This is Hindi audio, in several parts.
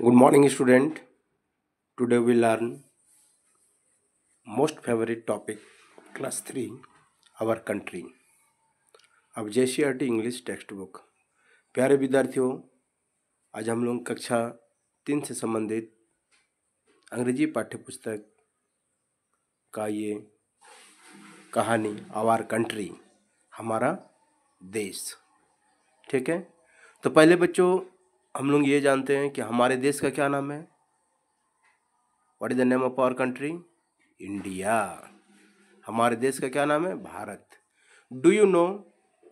Good morning, student. Today we learn most favorite topic of class 3, our country. अब JCRT इंग्लिश टेक्स्ट बुक। प्यारे विद्यार्थियों, आज हम लोग कक्षा 3 से संबंधित अंग्रेजी पाठ्यपुस्तक का ये कहानी आवर कंट्री, हमारा देश, ठीक है। तो पहले बच्चों हम लोग ये जानते हैं कि हमारे देश का क्या नाम है। What is the name of our country? India. हमारे देश का क्या नाम है? Bharat. Do you know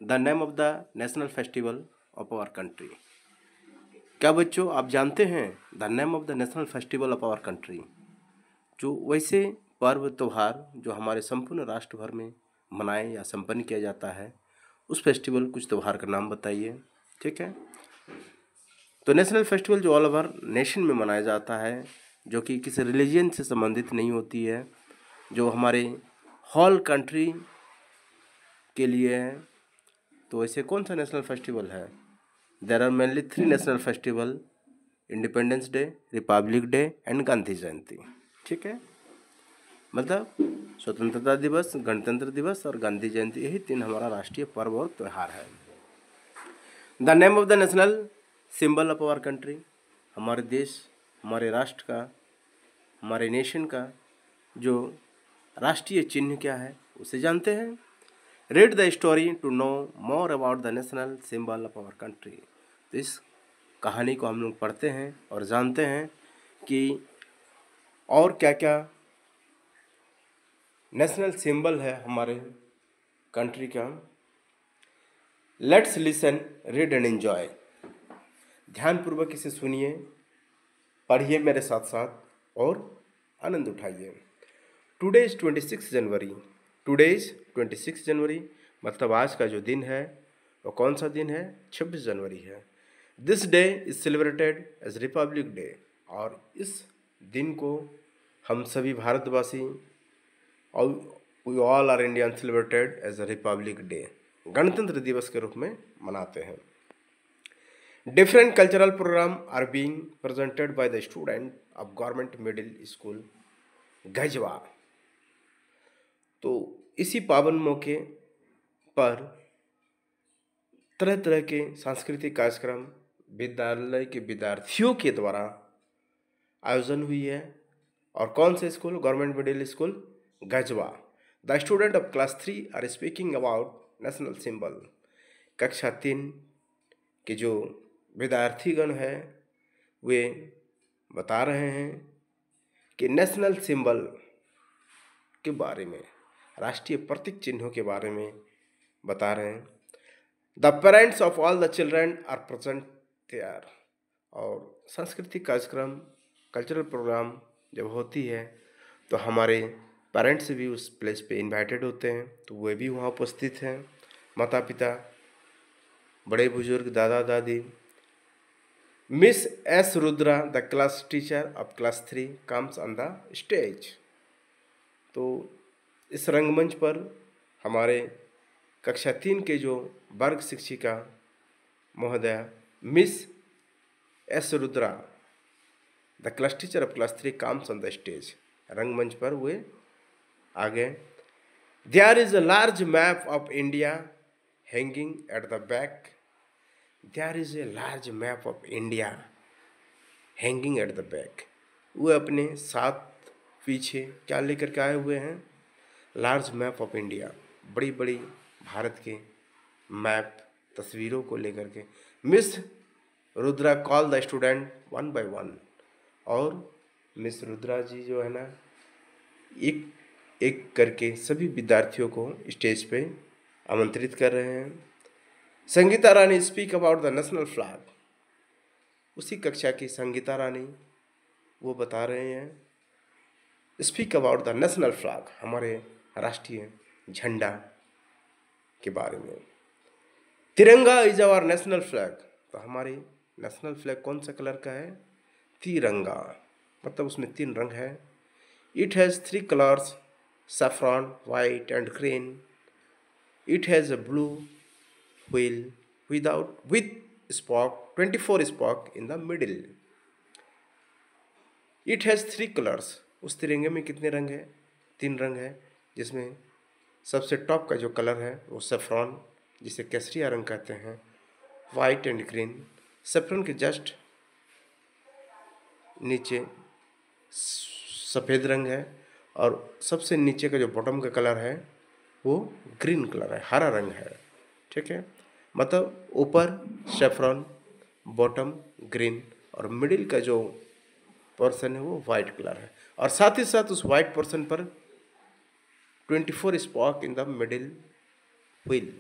the name of the national festival of our country? क्या बच्चों आप जानते हैं the name of the national festival of our country? जो वैसे पर्व त्यौहार जो हमारे संपूर्ण राष्ट्र भर में मनाए या संपन्न किया जाता है, उस फेस्टिवल कुछ त्यौहार का नाम बताइए, ठीक है। तो नेशनल फेस्टिवल जो ऑल ओवर नेशन में मनाया जाता है, जो कि किसी रिलीजन से संबंधित नहीं होती है, जो हमारे होल कंट्री के लिए है। तो ऐसे कौन सा नेशनल फेस्टिवल है? There are mainly 3 national festival: Independence Day, Republic Day and Gandhi Jayanti, ठीक है। मतलब स्वतंत्रता दिवस, गणतंत्र दिवस और गांधी जयंती, यही 3 हमारा राष्ट्रीय पर्व और त्यौहार है। The name of the national symbol of our country, हमारे देश, हमारे राष्ट्र का, हमारे नेशन का जो राष्ट्रीय चिन्ह क्या है उसे जानते हैं। Read the story to know more about the national symbol of our country. तो इस कहानी को हम लोग पढ़ते हैं और जानते हैं कि और क्या क्या नेशनल सिंबल है हमारे कंट्री का। Let's listen, read and enjoy. ध्यानपूर्वक इसे सुनिए, पढ़िए मेरे साथ साथ और आनंद उठाइए। Today is 26 January. Today is 26 जनवरी मतलब आज का जो दिन है वो कौन सा दिन है? 26 जनवरी है। This day is celebrated as republic day, और इस दिन को हम सभी भारतवासी और we all are Indian celebrated as a republic day, गणतंत्र दिवस के रूप में मनाते हैं। Different cultural programs are being presented by the student of Government Middle School, गजवा। तो इसी पावन मौके पर तरह तरह के सांस्कृतिक कार्यक्रम विद्यालय के विद्यार्थियों के द्वारा आयोजन हुई है। और कौन से school? Government middle school, Gajwa. The student of class 3 are speaking about national symbol. कक्षा 3 के जो विद्यार्थीगण हैं वे बता रहे हैं कि नेशनल सिंबल के बारे में, राष्ट्रीय प्रतीक चिन्हों के बारे में बता रहे हैं। The parents of all the children are present there. और सांस्कृतिक कार्यक्रम, कल्चरल प्रोग्राम जब होती है तो हमारे पेरेंट्स भी उस प्लेस पे इनवाइटेड होते हैं, तो वे भी वहाँ उपस्थित हैं। माता पिता, बड़े बुजुर्ग, दादा दादी। Miss S Rudra, the class teacher of class 3, comes on the stage. तो इस रंगमंच पर हमारे कक्षा 3 के जो वर्ग शिक्षिका महोदया miss S Rudra, the class teacher of class 3, comes on the stage, रंगमंच पर वे आ गए। There is a large map of India hanging at the back. There is a large map of India hanging at the back. वो अपने साथ पीछे क्या लेकर के आए हुए हैं? लार्ज मैप ऑफ इंडिया, बड़ी बड़ी भारत के मैप, तस्वीरों को लेकर के। Miss Rudra call the student one by one. और मिस रुद्रा जी जो है ना, एक एक करके सभी विद्यार्थियों को स्टेज पे आमंत्रित कर रहे हैं। Sangeeta Rani speak about the national flag. उसी कक्षा की संगीता रानी वो बता रहे हैं speak about the national flag, हमारे राष्ट्रीय झंडा के बारे में। तिरंगा इज आवर नेशनल फ्लैग। तो हमारी नेशनल फ्लैग कौन सा कलर का है? तिरंगा, मतलब उसमें 3 रंग है। It has 3 colours, saffron, white and green. It has a blue wheel with spoke 24 spoke in the middle. It has 3 colours. उस तिरंगे में कितने रंग है? 3 रंग है, जिसमें सबसे टॉप का जो कलर है वो सेफ्रॉन, जिसे केसरिया रंग कहते हैं, वाइट एंड ग्रीन। सेफ्रॉन के जस्ट नीचे सफ़ेद रंग है, और सबसे नीचे का जो बॉटम का कलर है वो ग्रीन कलर है, हरा रंग है। ठीक है, मतलब ऊपर सेफ्रॉन, बॉटम ग्रीन, और मिडिल का जो पोर्शन है वो वाइट कलर है। और साथ ही साथ उस वाइट पोर्शन पर 24 spoke in the middle wheel.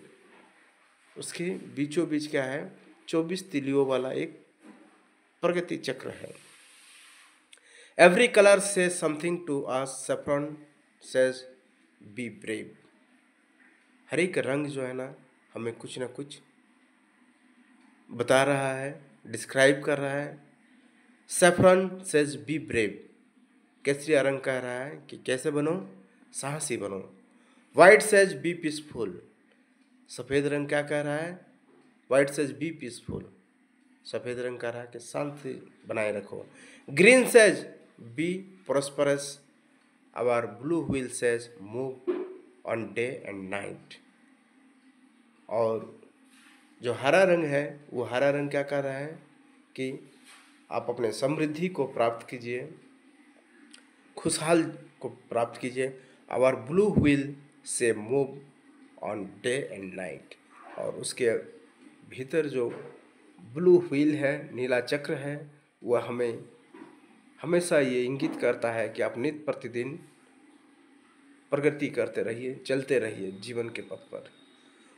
उसके बीचों बीच क्या है? 24 तिलियों वाला एक प्रगति चक्र है। Every colour says something to us. Saffron says be brave. हर एक रंग जो है ना हमें कुछ ना कुछ बता रहा है, डिस्क्राइब कर रहा है। सेफ्रॉन सेज बी ब्रेव, केसरिया रंग कह रहा है कि कैसे बनो? साहसी बनो। वाइट सेज बी पीसफुल, सफ़ेद रंग क्या कह रहा है? वाइट सेज बी पीसफुल, सफ़ेद रंग कह रहा है कि शांति बनाए रखो। Green says be prosperous, our blue wheel says move on day and night. और जो हरा रंग है वो हरा रंग क्या कह रहा है कि आप अपने समृद्धि को प्राप्त कीजिए, खुशहाल को प्राप्त कीजिए। आवर ब्लू व्हील से move on day and night. और उसके भीतर जो ब्लू व्हील है, नीला चक्र है, वह हमें हमेशा ये इंगित करता है कि आप नित्य प्रतिदिन प्रगति करते रहिए, चलते रहिए जीवन के पथ पर।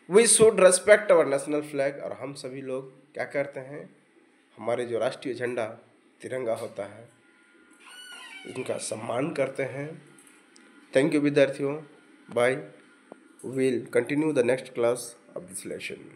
We should respect our national flag. और हम सभी लोग क्या करते हैं? हमारे जो राष्ट्रीय झंडा तिरंगा होता है, इनका सम्मान करते हैं। थैंक यू विद्यार्थियों, bye. Will continue the next class of this lesson.